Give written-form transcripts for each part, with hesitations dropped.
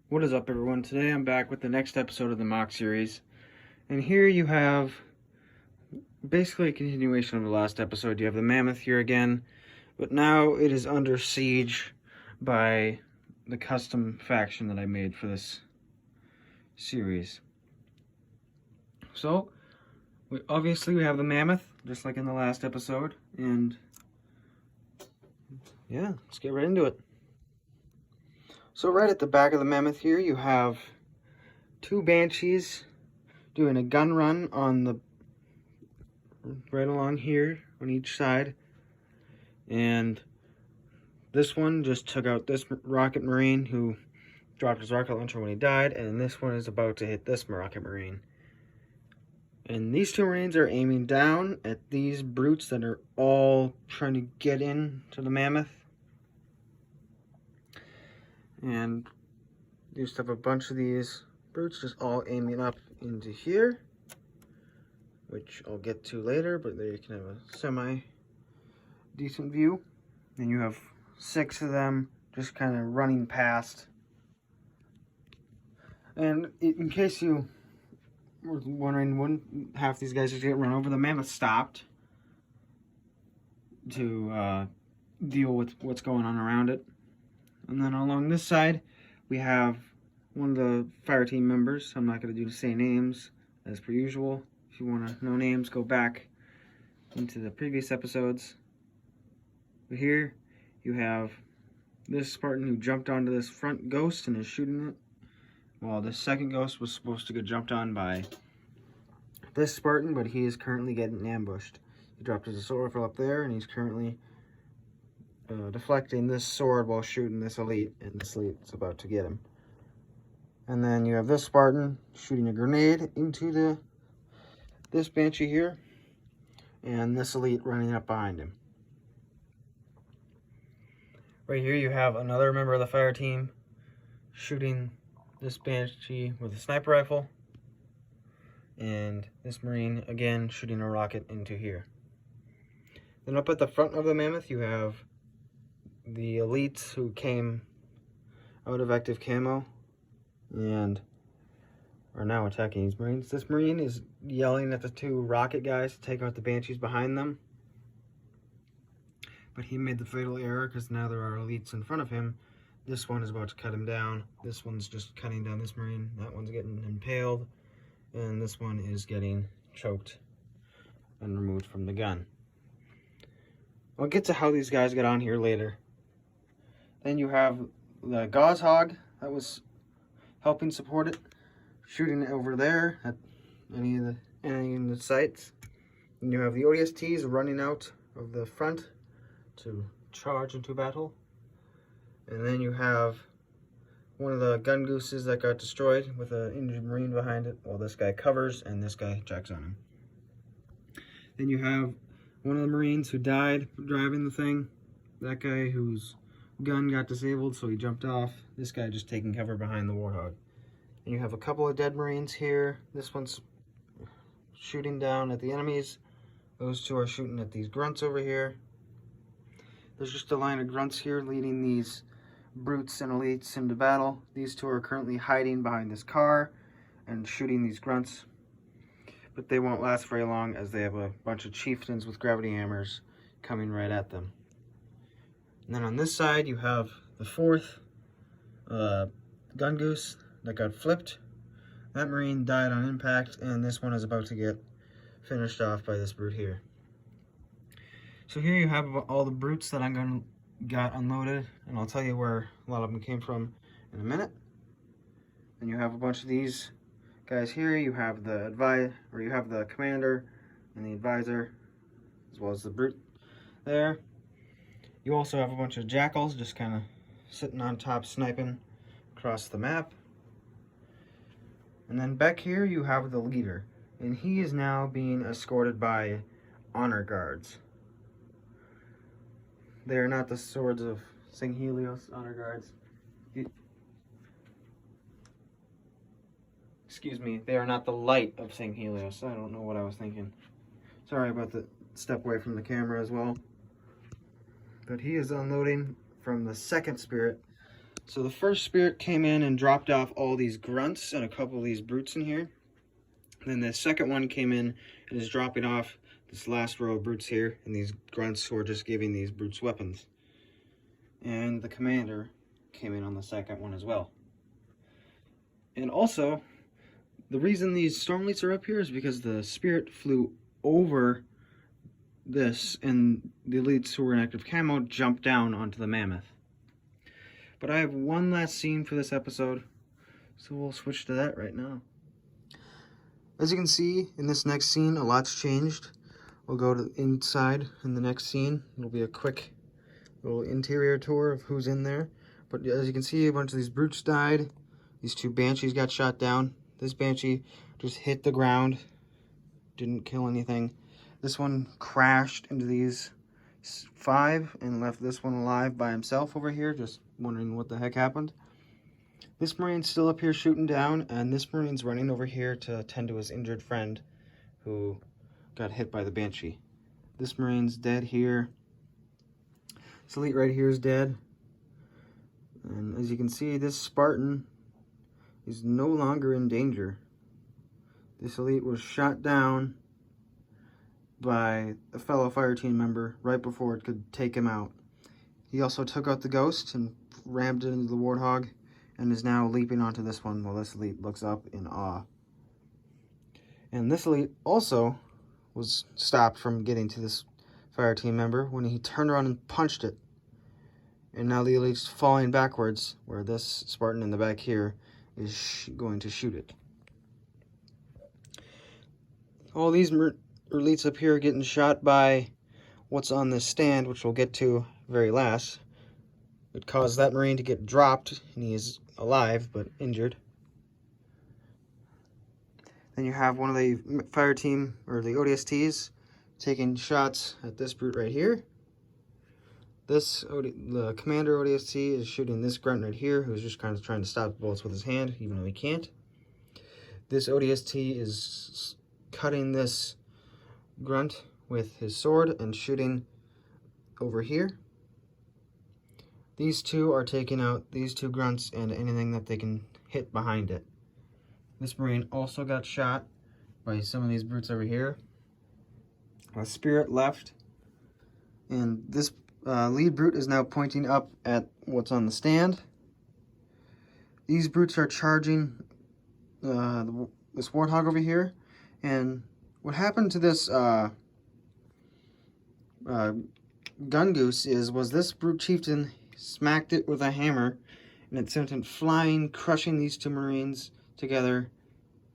What is up, everyone? Today I'm back with the next episode of the mock series, and here you have basically a continuation of the last episode. You have the mammoth here again, but now it is under siege by the custom faction that I made for this series. So, obviously we have the mammoth, just like in the last episode, and yeah, let's get right into it. So right at the back of the mammoth here, you have two banshees doing a gun run on the right along here on each side, and this one just took out this rocket marine who dropped his rocket launcher when he died, and this one is about to hit this rocket marine. And these two marines are aiming down at these brutes that are all trying to get in to the mammoth. And you just have a bunch of these brutes just all aiming up into here, which I'll get to later, but there you can have a semi-decent view. And you have 6 of them just kind of running past. And in case you were wondering, wouldn't half these guys just get run over? The mammoth stopped to deal with what's going on around it. And then along this side, we have one of the fire team members. I'm not going to say names as per usual. If you want to know names, go back into the previous episodes. But here you have this Spartan who jumped onto this front ghost and is shooting it, while the second ghost was supposed to get jumped on by this Spartan, but he is currently getting ambushed. He dropped his assault rifle up there, and he's currently deflecting this sword while shooting this elite, and this elite's about to get him. And then you have this Spartan shooting a grenade into this banshee here, and this elite running up behind him. Right here you have another member of the fire team shooting this banshee with a sniper rifle, and this marine again shooting a rocket into here. Then up at the front of the mammoth you have the elites who came out of active camo and are now attacking these marines. This marine is yelling at the 2 rocket guys to take out the banshees behind them, but he made the fatal error because now there are elites in front of him. This one is about to cut him down. This one's just cutting down this marine. That one's getting impaled, and this one is getting choked and removed from the gun. I'll get to how these guys get on here later. Then you have the gauze hog that was helping support it, shooting over there at any of the sites. And you have the ODSTs running out of the front to charge into battle. And then you have one of the gun gooses that got destroyed with an injured marine behind it, while this guy covers and this guy checks on him. Then you have one of the marines who died driving the thing. That guy whose gun got disabled, so he jumped off. This guy just taking cover behind the warthog. And you have a couple of dead marines here. This one's shooting down at the enemies. Those 2 are shooting at these grunts over here. There's just a line of grunts here leading these brutes and elites into battle. These 2 are currently hiding behind this car and shooting these grunts, but they won't last very long as they have a bunch of chieftains with gravity hammers coming right at them. And then on this side you have the 4th gun goose that got flipped. That marine died on impact, and this one is about to get finished off by this brute here. So here you have all the brutes that got unloaded, and I'll tell you where a lot of them came from in a minute. And you have a bunch of these guys here. You have the commander and the advisor, as well as the brute there. You also have a bunch of jackals just kind of sitting on top sniping across the map. And then back here you have the leader, and he is now being escorted by honor guards. They are not the swords of St. Helios honor guards. Excuse me, they are not the light of St. Helios. I don't know what I was thinking. Sorry about the step away from the camera as well. But he is unloading from the 2nd spirit So the first spirit came in and dropped off all these grunts and a couple of these brutes in here. Then the second one came in and is dropping off this last row of brutes here, and these grunts who are just giving these brutes weapons. And the commander came in on the second one as well. And also, the reason these stormleets are up here is because the spirit flew over this, and the elites who were in active camo jumped down onto the mammoth. But I have one last scene for this episode, so we'll switch to that right now. As you can see, in this next scene, a lot's changed. We'll go to the inside in the next scene. It'll be a quick little interior tour of who's in there. But as you can see, a bunch of these brutes died. These two banshees got shot down. This banshee just hit the ground, didn't kill anything. This one crashed into these 5 and left this one alive by himself over here, just wondering what the heck happened. This Marine's still up here shooting down, and this Marine's running over here to attend to his injured friend who got hit by the Banshee. This Marine's dead here. This elite right here is dead. And as you can see, this Spartan is no longer in danger. This elite was shot down by a fellow fire team member right before it could take him out. He also took out the ghost and rammed it into the warthog, and is now leaping onto this one while this elite looks up in awe. And this elite also was stopped from getting to this fire team member when he turned around and punched it. And now the elite's falling backwards, where this Spartan in the back here is going to shoot it. All these elites up here are getting shot by what's on this stand, which we'll get to very last. It caused that Marine to get dropped, and he is alive, but injured. Then you have one of the fire team, or the ODSTs, taking shots at this brute right here. The commander ODST is shooting this grunt right here, who's just kind of trying to stop the bullets with his hand, even though he can't. This ODST is cutting this grunt with his sword and shooting over here. These two are taking out these two grunts and anything that they can hit behind it. This Marine also got shot by some of these brutes over here. A spirit left, and this lead brute is now pointing up at what's on the stand. These brutes are charging this warthog over here, and what happened to this gun goose was this brute chieftain smacked it with a hammer, and it sent it flying, crushing these two Marines together,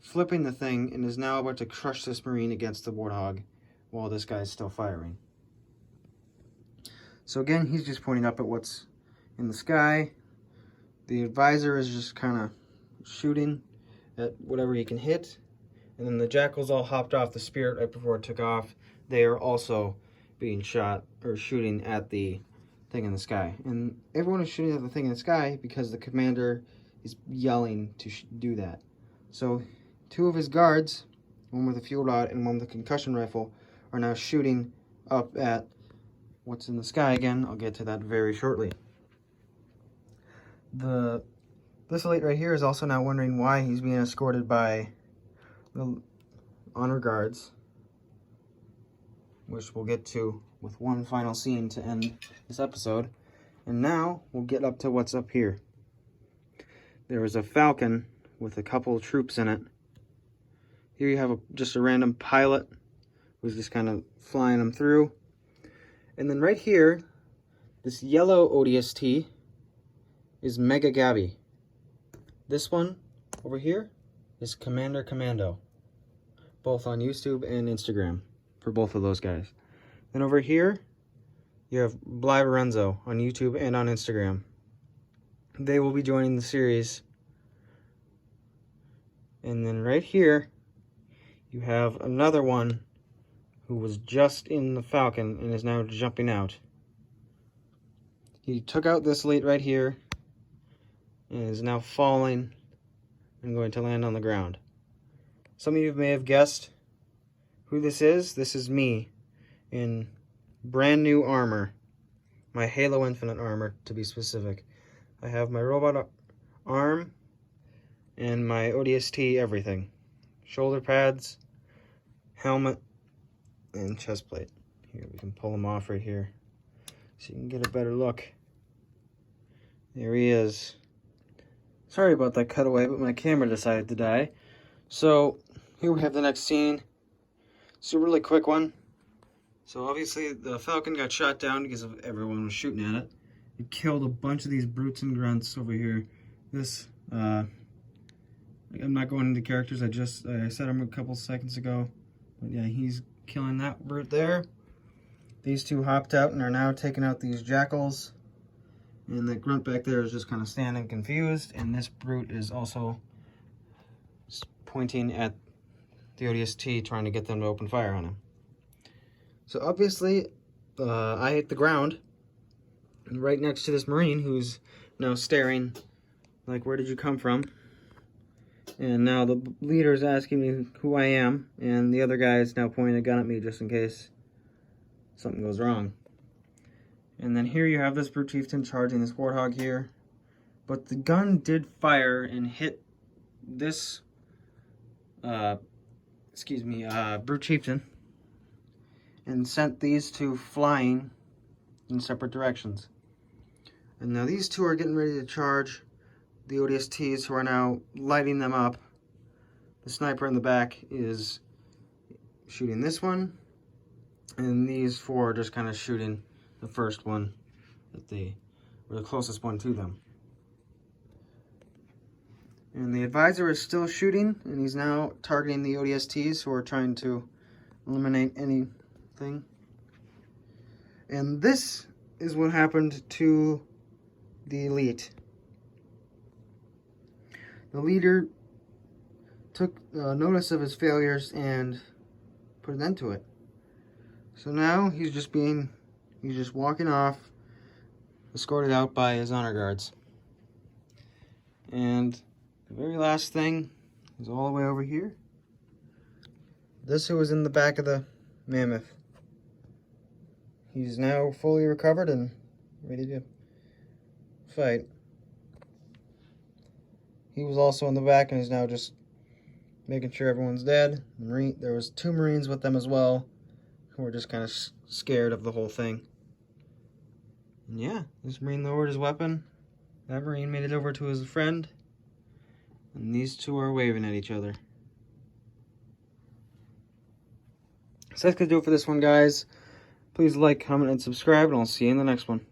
flipping the thing, and is now about to crush this Marine against the warthog while this guy is still firing. So again, he's just pointing up at what's in the sky. The advisor is just kind of shooting at whatever he can hit. And then the jackals all hopped off the spirit right before it took off. They are also being shot, or shooting at the thing in the sky. And everyone is shooting at the thing in the sky because the commander is yelling to do that. So 2 of his guards, one with a fuel rod and one with a concussion rifle, are now shooting up at what's in the sky again. I'll get to that very shortly. This elite right here is also now wondering why he's being escorted by the honor guards, which we'll get to with one final scene to end this episode. And now we'll get up to what's up here. There is a falcon with a couple of troops in it. Here you have just a random pilot who's just kind of flying them through. And then right here, this yellow ODST is Mega Gabby. This one over here is Commander Commando, both on YouTube and Instagram for both of those guys. Then over here, you have Bly Lorenzo on YouTube and on Instagram. They will be joining the series. And then right here, you have another one who was just in the Falcon and is now jumping out. He took out this elite right here and is now falling and going to land on the ground. Some of you may have guessed who this is. This is me in brand new armor. My Halo Infinite armor, to be specific. I have my robot arm and my ODST everything. Shoulder pads, helmet, and chest plate. Here, we can pull them off right here so you can get a better look. There he is. Sorry about that cutaway, but my camera decided to die. So, here we have the next scene. It's a really quick one. So obviously the Falcon got shot down because of everyone was shooting at it. It killed a bunch of these brutes and grunts over here. This, I'm not going into characters, I said him a couple seconds ago. But yeah, he's killing that brute there. These two hopped out and are now taking out these jackals. And the grunt back there is just kind of standing confused. And this brute is also pointing at the ODST, trying to get them to open fire on him. So obviously, I hit the ground right next to this Marine who's now staring like, where did you come from? And now the leader is asking me who I am, and the other guy is now pointing a gun at me just in case something goes wrong. And then here you have this Brute Chieftain charging this Warthog here. But the gun did fire and hit this, Brute Chieftain, and sent these two flying in separate directions. And now these two are getting ready to charge the ODSTs, who are now lighting them up. The sniper in the back is shooting this one, and these four are just kind of shooting the first one or the closest one to them. And the advisor is still shooting, and he's now targeting the ODSTs who are trying to eliminate anything. And this is what happened to the elite. The leader took notice of his failures and put an end to it. So now he's just walking off, escorted out by his honor guards. And the very last thing is all the way over here. This who was in the back of the Mammoth. He's now fully recovered and ready to fight. He was also in the back and is now just making sure everyone's dead. There was 2 Marines with them as well, who were just kind of scared of the whole thing. And yeah, this Marine lowered his weapon. That Marine made it over to his friend. And these two are waving at each other. So that's going to do it for this one, guys. Please like, comment, and subscribe, and I'll see you in the next one.